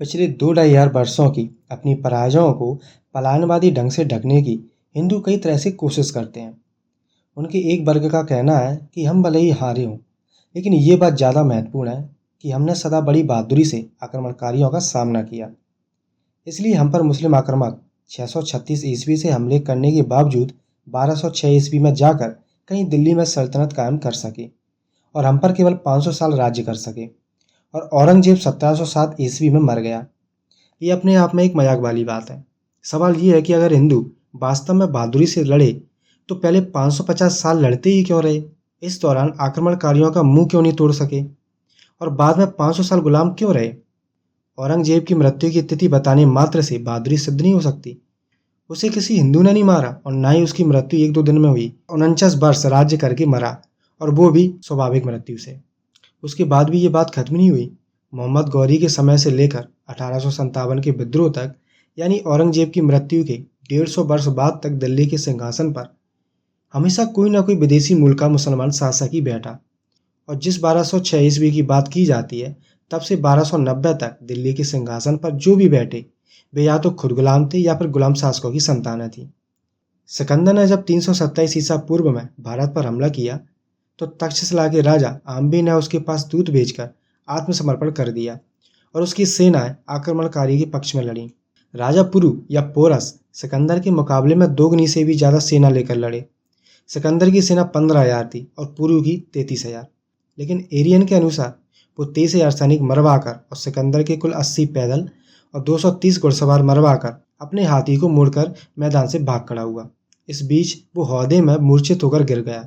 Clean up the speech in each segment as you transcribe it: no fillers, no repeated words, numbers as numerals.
पिछले 2 ढाई हजार वर्षों की अपनी पराजयों को पलायनवादी ढंग से ढकने की हिंदू कई तरह से कोशिश करते हैं। उनके एक वर्ग का कहना है कि हम भले ही हारे हों, लेकिन ये बात ज़्यादा महत्वपूर्ण है कि हमने सदा बड़ी बहादुरी से आक्रमणकारियों का सामना किया। इसलिए हम पर मुस्लिम आक्रमक 636 ईस्वी से हमले करने के बावजूद 1206 ईस्वी में जाकर कहीं दिल्ली में सल्तनत कायम कर सके और हम पर केवल 500 साल राज्य कर सके। और औरंगजेब 1707 ईस्वी में मर गया। ये अपने आप में एक मजाक वाली बात है। सवाल ये है कि अगर हिंदू वास्तव में बहादुरी से लड़े तो पहले 550 साल लड़ते ही क्यों रहे? इस दौरान आक्रमणकारियों का मुंह क्यों नहीं तोड़ सके? और बाद में 500 साल गुलाम क्यों रहे? औरंगजेब की मृत्यु की तिथि बताने मात्र से बहादुरी सिद्ध नहीं हो सकती। उसे किसी हिंदू ने नहीं मारा और ना ही उसकी मृत्यु एक दो दिन में हुई। 49 वर्ष राज्य करके मरा, और वो भी स्वाभाविक मृत्यु से। उसके बाद भी ये बात खत्म नहीं हुई। मोहम्मद गौरी के समय से लेकर 1857 के विद्रोह तक, यानी औरंगजेब की मृत्यु के 150 वर्ष बाद तक दिल्ली के सिंहासन पर हमेशा कोई ना कोई विदेशी मूल का मुसलमान शासक ही बैठा। और जिस 1206 ईस्वी की बात की जाती है, तब से 1290 तक दिल्ली के सिंहासन पर जो भी बैठे वे या तो खुद गुलाम थे या फिर गुलाम शासकों की संतानें थी। सिकंदर ने जब 327 ईसा पूर्व में भारत पर हमला किया तो तक्षशिला के राजा आम्बी ने उसके पास दूत भेजकर आत्मसमर्पण कर दिया और उसकी सेनाएं आक्रमणकारी के पक्ष में लड़ी। राजा पुरु या पोरस सिकंदर के मुकाबले में दोगुनी से भी ज्यादा सेना लेकर लड़े। सिकंदर की सेना 15,000 थी और पुरु की 33,000, लेकिन एरियन के अनुसार वो 23,000 सैनिक मरवा कर और सिकंदर के कुल 80 पैदल और 230 घुड़सवार मरवा कर अपने हाथी को मोड़कर मैदान से भाग खड़ा हुआ। इस बीच वो हौदे में मूर्छित होकर गिर गया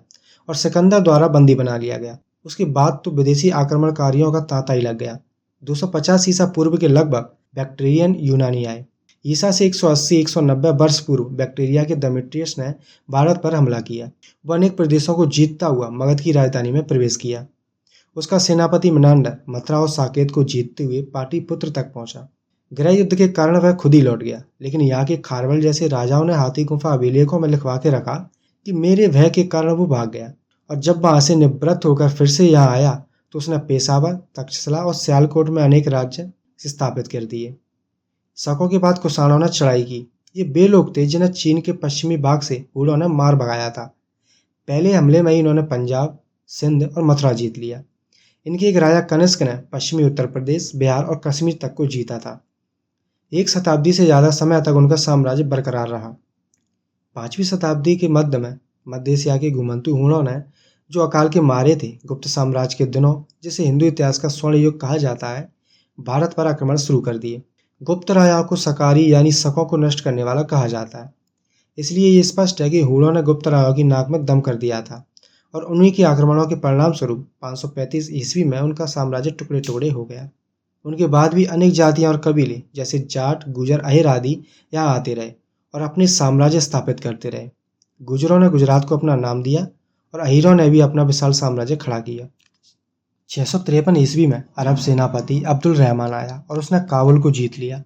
और सिकंदर द्वारा बंदी बना लिया गया। उसके बाद तो विदेशी आक्रमणकारियों का तांता ही लग गया। 250 ईसा पूर्व के लगभग बैक्ट्रियन यूनानी आए। ईसा से 180-190 वर्ष पूर्व बैक्टीरिया के डेमेट्रियस ने भारत पर हमला किया। वह अनेक प्रदेशों को जीतता हुआ मगध की राजधानी में प्रवेश किया। उसका सेनापति मेनांडर मथुरा और साकेत को जीतते हुए पाटलिपुत्र तक पहुंचा। गृह युद्ध के कारण वह खुद ही लौट गया, लेकिन यहाँ के खारवल जैसे राजाओं ने हाथी गुफा अभिलेखों में लिखवा के रखा कि मेरे भय के कारण वो भाग गया, और जब वहां से निवृत्त होकर फिर से यहाँ आया तो उसने पेशावर, तक्षशिला और सियालकोट में अनेक राज्य स्थापित कर दिए। शकों के बाद कुषाणों ने चढ़ाई की। ये वे लोग थे जिन्हें चीन के पश्चिमी भाग से हुणों ने मार भगाया था। पहले हमले में ही इन्होंने पंजाब, सिंध और मथुरा जीत लिया। इनके एक राजा कनिष्क ने पश्चिमी उत्तर प्रदेश, बिहार और कश्मीर तक को जीता था। 1 शताब्दी से ज्यादा समय तक उनका साम्राज्य बरकरार रहा। 5वीं शताब्दी के मध्य में मध्य एशिया के घुमंतु हुणों ने, जो अकाल के मारे थे, गुप्त साम्राज्य के दिनों, जिसे हिंदू इतिहास का स्वर्ण युग कहा जाता है, भारत पर आक्रमण शुरू कर दिए। गुप्त राजाओं को सकारी यानी शकों को नष्ट करने वाला कहा जाता है। इसलिए ये स्पष्ट है कि हुणों ने गुप्त राजाओं की नाक में दम कर दिया था और उन्हीं के आक्रमणों के परिणाम स्वरूप 535 ईस्वी में उनका साम्राज्य टुकड़े टुकड़े हो गया। उनके बाद भी अनेक जातियां और कबीले जैसे जाट, गुजर, अहिर आदि यहाँ आते रहे और अपने साम्राज्य स्थापित करते रहे। गुजरों ने गुजरात को अपना नाम दिया और अहिरों ने भी अपना विशाल साम्राज्य खड़ा किया। 653 ईस्वी में अरब सेनापति अब्दुल रहमान आया और उसने काबुल को जीत लिया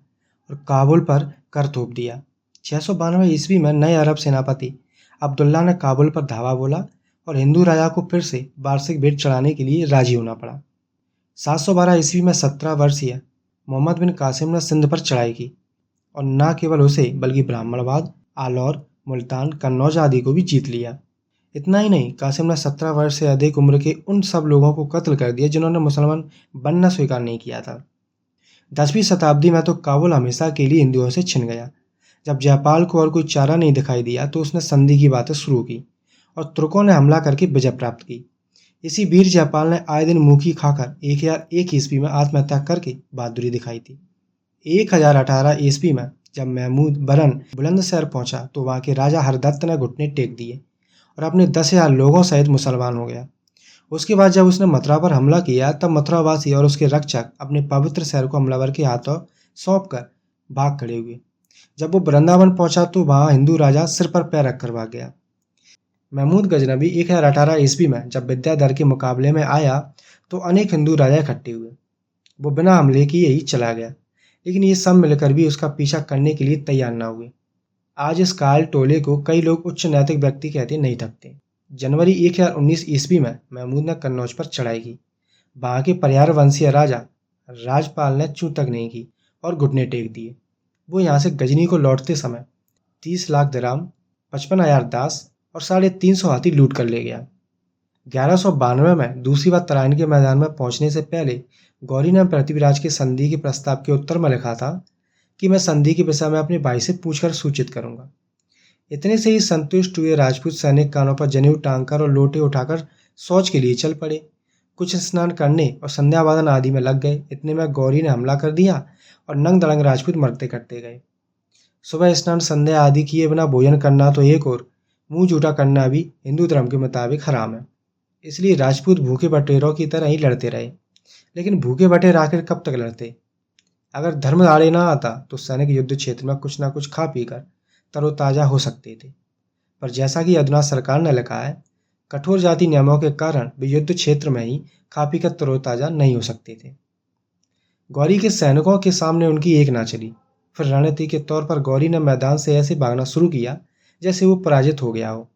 और काबुल पर कर थोप दिया। 692 ईस्वी में नए अरब सेनापति अब्दुल्ला ने काबुल पर धावा बोला और हिंदू राजा को फिर से वार्षिक भेंट चढ़ाने के लिए राजी होना पड़ा। 712 ईस्वी में 17 वर्षीय मोहम्मद बिन कासिम ने सिंध पर चढ़ाई की और न केवल उसे बल्कि ब्राह्मणवाद, आलौर, मुल्तान, कन्नौज आदि को भी जीत लिया। इतना ही नहीं, कासिम ने 17 वर्ष से अधिक उम्र के उन सब लोगों को कत्ल कर दिया जिन्होंने मुसलमान बनना स्वीकार नहीं किया था। 10वीं शताब्दी में तो काबुल हमेशा के लिए हिंदुओं से छिन गया। जब जयपाल को और कोई चारा नहीं दिखाई दिया तो उसने संधि की बातें शुरू की और तुर्कों ने हमला करके विजय प्राप्त की। इसी बीर जयपाल ने आए दिन मुखी खाकर 1001 ईस्वी में आत्महत्या करके बहादुरी दिखाई थी। 1018 ईस्वी में जब महमूद बरन बुलंदशहर पहुंचा तो वहां के राजा हरदत्त ने घुटने टेक दिए और अपने 10,000 लोगों सहित मुसलमान हो गया। उसके बाद जब उसने मथुरा पर हमला किया तब मथुरावासी और उसके रक्षक अपने पवित्र शहर को हमलावर के हाथों सौंप कर भाग खड़े हुए। जब वो वृंदावन पहुंचा तो वहां हिंदू राजा सिर पर पैर रखकर भाग गया। महमूद गजनबी 1018 ईस्वी में जब विद्याधर के मुकाबले में आया तो अनेक हिंदू राजा इकट्ठे हुए। वो बिना हमले किए ही चला गया, लेकिन ये सब मिलकर भी उसका पीछा करने के लिए तैयार न हुए। आज इस काल टोले को कई लोग उच्च नैतिक व्यक्ति कहते नहीं थकते। जनवरी 1019 ईस्वी में महमूद ने कन्नौज पर चढ़ाई की। वहां के परिहार वंशीय राजा राजपाल ने चूं तक नहीं की और घुटने टेक दिए। वो यहाँ से गजनी को लौटते समय 30 लाख दिरहम, 55,000 दास और 350 हाथी लूट कर ले गया। 1192 में दूसरी बार तराइन के मैदान में पहुंचने से पहले गौरी ने पृथ्वीराज के संधि के प्रस्ताव के उत्तर में लिखा था कि मैं संधि के विषय में अपने भाई से पूछकर सूचित करूंगा। इतने से ही संतुष्ट हुए राजपूत सैनिक कानों पर जनेऊ टांगकर और लोटे उठाकर शौच के लिए चल पड़े। कुछ स्नान करने और संध्यावादन आदि में लग गए। इतने में गौरी ने हमला कर दिया और नंग दड़ंग राजपूत मरते कटते गए। सुबह स्नान संध्या आदि किए बिना भोजन करना तो एक और मुंह झूठा करना भी हिंदू धर्म के मुताबिक हराम है। इसलिए राजपूत भूखे बटेरों की तरह ही लड़ते रहे। लेकिन भूखे बटेर आखिर कब तक लड़ते? अगर धर्म आड़े ना आता तो सैनिक युद्ध क्षेत्र में कुछ ना कुछ खा पीकर तरोताजा हो सकते थे। पर जैसा कि अधुना सरकार ने लिखा है, कठोर जाति नियमों के कारण वे युद्ध क्षेत्र में ही खा पीकर तरोताजा नहीं हो सकते थे। गौरी के सैनिकों के सामने उनकी एक ना चली। फिर रणनीति के तौर पर गौरी ने मैदान से ऐसे भागना शुरू किया जैसे वो पराजित हो गया हो।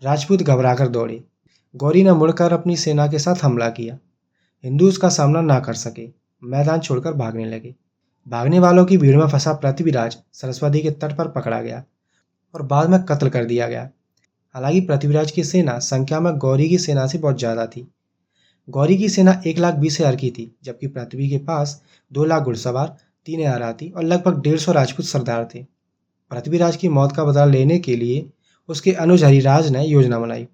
राजपूत घबराकर दौड़े। गौरी ने मुड़कर अपनी सेना के साथ हमला किया। हिंदू उसका सामना ना कर सके, मैदान छोड़कर भागने लगे। भागने वालों की भीड़ में फंसा पृथ्वीराज सरस्वती के तट पर पकड़ा गया और बाद में कत्ल कर दिया गया। हालांकि पृथ्वीराज की सेना संख्या में गौरी की सेना से बहुत ज्यादा थी। गौरी की सेना 1,20,000 की थी, जबकि पृथ्वी के पास 2 लाख घुड़सवार, 3,000 हाथी और लगभग 150 राजपूत सरदार थे। पृथ्वीराज की मौत का बदला लेने के लिए उसके अनुज हरिराज ने योजना बनाई।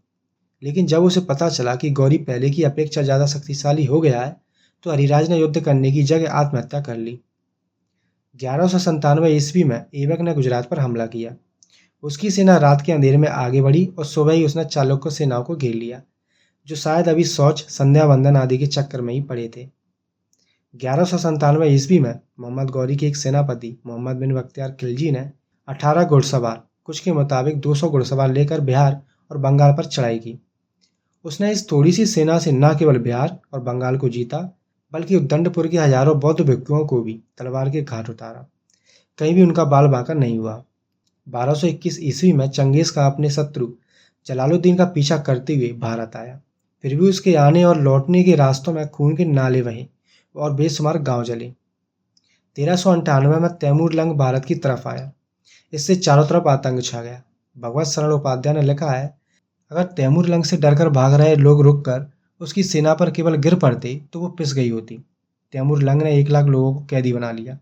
लेकिन जब उसे पता चला कि गौरी पहले की अपेक्षा ज्यादा शक्तिशाली हो गया है, तो हरिराज ने युद्ध करने की जगह आत्महत्या कर ली। 1197 ईस्वी में ऐबक ने गुजरात पर हमला किया। उसकी सेना रात के अंधेरे में आगे बढ़ी और सुबह ही उसने चालुक्य सेनाओं को घेर लिया, जो शायद अभी शौच, संध्या वंदन आदि के चक्कर में ही पड़े थे। 1197 ईस्वी में मोहम्मद गौरी के एक सेनापति मोहम्मद बिन बख्तियार खिलजी ने 18 घुड़सवार, कुछ के मुताबिक 200 घुड़सवार लेकर बिहार और बंगाल पर चढ़ाई की। उसने इस थोड़ी सी सेना से न केवल बिहार और बंगाल को जीता, बल्कि उद्दंडपुर के हजारों बौद्ध भिक्षुओं को भी तलवार के घाट उतारा। कहीं भी उनका बाल बांका नहीं हुआ। 1221 ईस्वी में चंगेज का अपने शत्रु जलालुद्दीन का पीछा करते हुए भारत आया। फिर भी उसके आने और लौटने के रास्तों में खून के नाले बहे और बेशुमार गांव जले। 1398 में तैमूर लंग भारत की तरफ आया। इससे चारों तरफ आतंक छा गया। भगवत शरण उपाध्याय ने लिखा है, अगर तैमूर लंग से डरकर भाग रहे लोग रुककर उसकी सेना पर केवल गिर पड़ते तो वो पिस गई होती। तैमूर लंग ने 1 लाख लोगों को कैदी बना लिया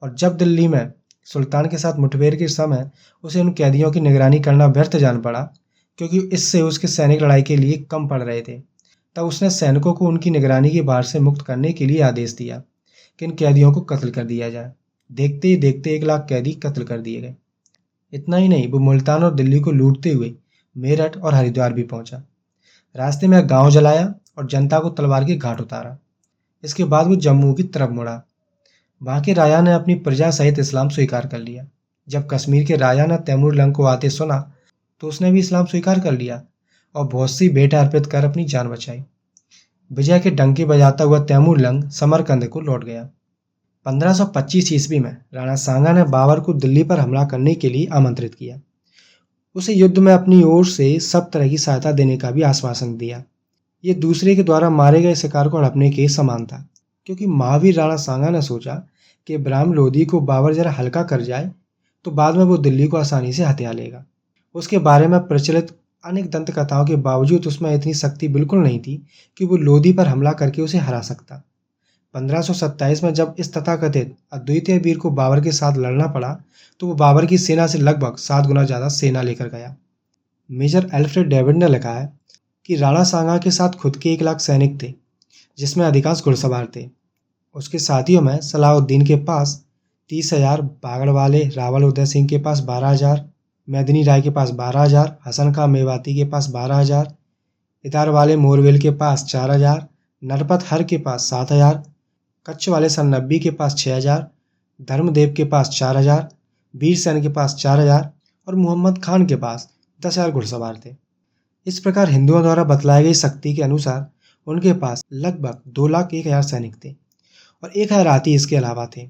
और जब दिल्ली में सुल्तान के साथ मुठभेड़ के समय उसे उन कैदियों की निगरानी करना व्यर्थ जान पड़ा, क्योंकि इससे उसके सैनिक लड़ाई के लिए कम पड़ रहे थे, तब उसने सैनिकों को उनकी निगरानी के भार से मुक्त करने के लिए आदेश दिया कि इन कैदियों को कत्ल कर दिया जाए। देखते ही देखते 1 लाख कैदी कत्ल कर दिए गए। इतना ही नहीं, वो मुल्तान और दिल्ली को लूटते हुए मेरठ और हरिद्वार भी पहुंचा। रास्ते में गांव जलाया और जनता को तलवार के घाट उतारा। इसके बाद वो जम्मू की तरफ मुड़ा। वहां के राजा ने अपनी प्रजा सहित इस्लाम स्वीकार कर लिया। जब कश्मीर के राजा ने तैमूर लंग को आते सुना तो उसने भी इस्लाम स्वीकार कर लिया और बहुत सी भेंटें अर्पित कर अपनी जान बचाई। विजय के डंके बजाता हुआ तैमूर लंग समरकंद को लौट गया। 1525 ईस्वी में राणा सांगा ने बाबर को दिल्ली पर हमला करने के लिए आमंत्रित किया। उसे युद्ध में अपनी ओर से सब तरह की सहायता देने का भी आश्वासन दिया। ये दूसरे के द्वारा मारे गए शिकार को हड़पने के समान था, क्योंकि महावीर राणा सांगा ने सोचा कि इब्राहिम लोदी को बाबर जरा हल्का कर जाए तो बाद में वो दिल्ली को आसानी से हथिया लेगा। उसके बारे में प्रचलित अनेक दंत कथाओं के बावजूद उसमें इतनी शक्ति बिल्कुल नहीं थी कि वो लोदी पर हमला करके उसे हरा सकता। 1527 में जब इस तथाकथित अद्वितीय वीर को बाबर के साथ लड़ना पड़ा तो वो बाबर की सेना से लगभग 7 गुना ज्यादा सेना लेकर गया। मेजर एल्फ्रेड डेविड ने लिखा है कि राणा सांगा के साथ खुद के 1 लाख सैनिक थे, जिसमें अधिकांश घुड़सवार थे। उसके साथियों में सलाउद्दीन के पास 30,000, बागड़वाले रावल उदय सिंह के पास 12,000, मैदिनी राय के पास 12,000, हसन खां मेवाती के पास 12,000, इतार वाले मोरवेल के पास 4,000, नरपत हर के पास 7,000, कच्छ वाले सन्नब्बी के पास 6,000, धर्मदेव के पास 4,000, वीर सेन के पास 4,000 और मोहम्मद खान के पास 10,000 घुड़सवार थे। इस प्रकार हिंदुओं द्वारा बतलाई गई शक्ति के अनुसार उनके पास लगभग 2,01,000 सैनिक थे और 1,000 हाथी इसके अलावा थे।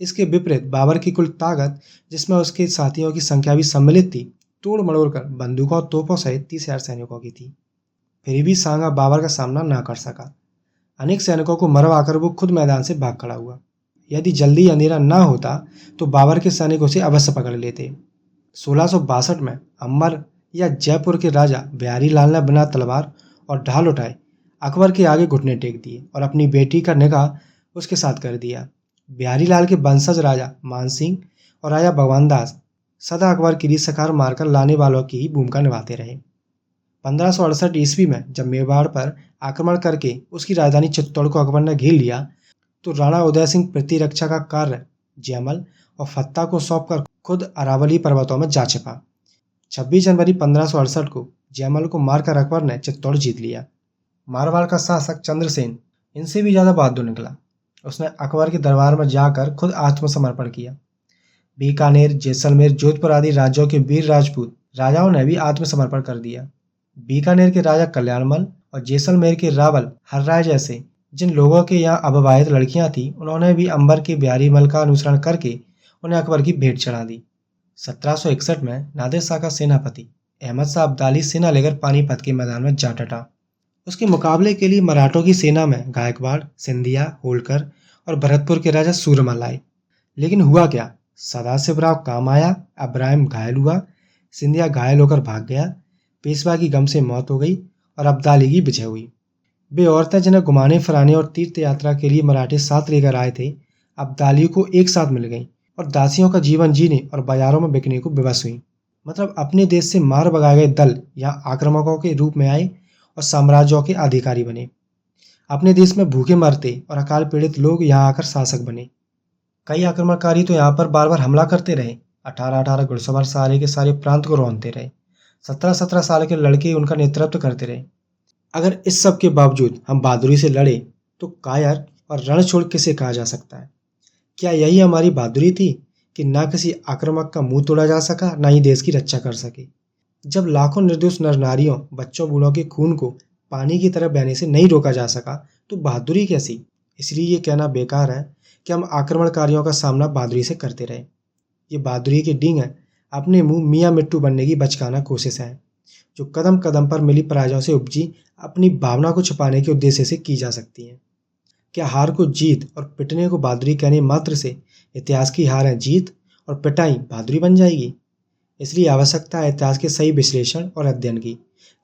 इसके विपरीत बाबर की कुल ताकत, जिसमें उसके साथियों की संख्या भी सम्मिलित थी, तोड़ मड़ोड़ कर बंदूकों और तोपों सहित 30,000 सैनिकों की थी। फिर भी सांगा बाबर का सामना ना कर सका। अनेक सैनिकों को मरवाकर वो खुद मैदान से भाग खड़ा हुआ। यदि जल्दी अंधेरा ना होता तो बाबर के सैनिक उसे अवश्य पकड़ लेते। 1662 में अंबर या जयपुर के राजा बिहारी लाल ने बिना तलवार और ढाल उठाए अकबर के आगे घुटने टेक दिए और अपनी बेटी का निकाह उसके साथ कर दिया। बिहारी लाल के वंशज राजा मानसिंह और राजा भगवान दास सदा अकबर की सकार मारकर लाने वालों की ही भूमिका निभाते रहे। 1568 ईस्वी में जब मेवाड़ पर आक्रमण करके उसकी राजधानी चित्तौड़ को अकबर ने घेर लिया तो राणा उदय सिंह प्रतिरक्षा का कार्य जयमल और फत्ता को सौंपकर खुद अरावली पर्वतों में जा छिपा। 26 जनवरी 1568 को जयमल को मारकर अकबर ने चित्तौड़ जीत लिया। मारवाड़ का शासक चंद्रसेन इनसे भी ज्यादा बहादुर निकला। उसने अकबर के दरबार में जाकर खुद आत्मसमर्पण किया। बीकानेर, जैसलमेर, जोधपुर आदि राज्यों के वीर राजपूत राजाओं ने भी आत्मसमर्पण कर दिया। बीकानेर के राजा कल्याणमल और जैसलमेर के रावल हर्राय जैसे जिन लोगों के यहाँ अविवाहित लड़कियां थीं, उन्होंने भी अंबर के बिहारी मल का अनुसरण करके उन्हें अकबर की भेंट चढ़ा दी। 1761 में नादिर शाह का सेनापति अहमद शाह अब्दाली सेना लेकर पानीपत के मैदान में जा डटा। उसके मुकाबले के लिए मराठों की सेना में गायकवाड़, सिंधिया, होलकर और भरतपुर के राजा सूरमल आए। लेकिन हुआ क्या? सदाशिवराव काम आया, इब्राहिम घायल हुआ, सिंधिया घायल होकर भाग गया, पेशवा की गम से मौत हो गई और अब्दाली की विजय हुई। वे औरतें जिन्हें घुमाने फिराने और तीर्थ यात्रा के लिए मराठे साथ लेकर आए थे, अब्दाली को एक साथ मिल गईं और दासियों का जीवन जीने और बाजारों में बिकने को विवश हुई। मतलब अपने देश से मार भगाए गए दल यहाँ आक्रामकों के रूप में आए और साम्राज्यों के अधिकारी बने। अपने देश में भूखे मरते और अकाल पीड़ित लोग यहाँ आकर शासक बने। कई आक्रमणकारी तो यहाँ पर बार बार हमला करते रहे। 18-18 घुड़सवार सारे के सारे प्रांत को रौंदते रहे। 17-17 साल के लड़के उनका नेतृत्व करते रहे। अगर इस सब के बावजूद हम बहादुरी से लड़े तो कायर और रणछोड़ किसे कहा जा सकता है? क्या यही हमारी बहादुरी थी कि ना किसी आक्रामक का मुंह तोड़ा जा सका, ना ही देश की रक्षा कर सके? जब लाखों निर्दोष नर नारियों, बच्चों, बूढ़ों के खून को पानी की तरह बहने से नहीं रोका जा सका तो बहादुरी कैसी? इसलिए ये कहना बेकार है कि हम आक्रमणकारियों का सामना बहादुरी से करते रहे। ये बहादुरी की डींग है अपने मुंह मियाँ मिट्टू बनने की बचकाना कोशिश है, जो कदम कदम पर मिली पराजयों से उपजी अपनी भावना को छुपाने के उद्देश्य से की जा सकती है। क्या हार को जीत और पिटने को बहादुरी कहने मात्र से इतिहास की हार है जीत और पिटाई बहादुरी बन जाएगी? इसलिए आवश्यकता है इतिहास के सही विश्लेषण और अध्ययन की,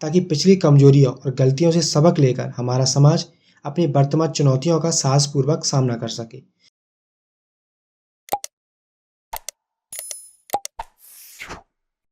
ताकि पिछली कमजोरियों और गलतियों से सबक लेकर हमारा समाज अपनी वर्तमान चुनौतियों का साहसपूर्वक सामना कर सके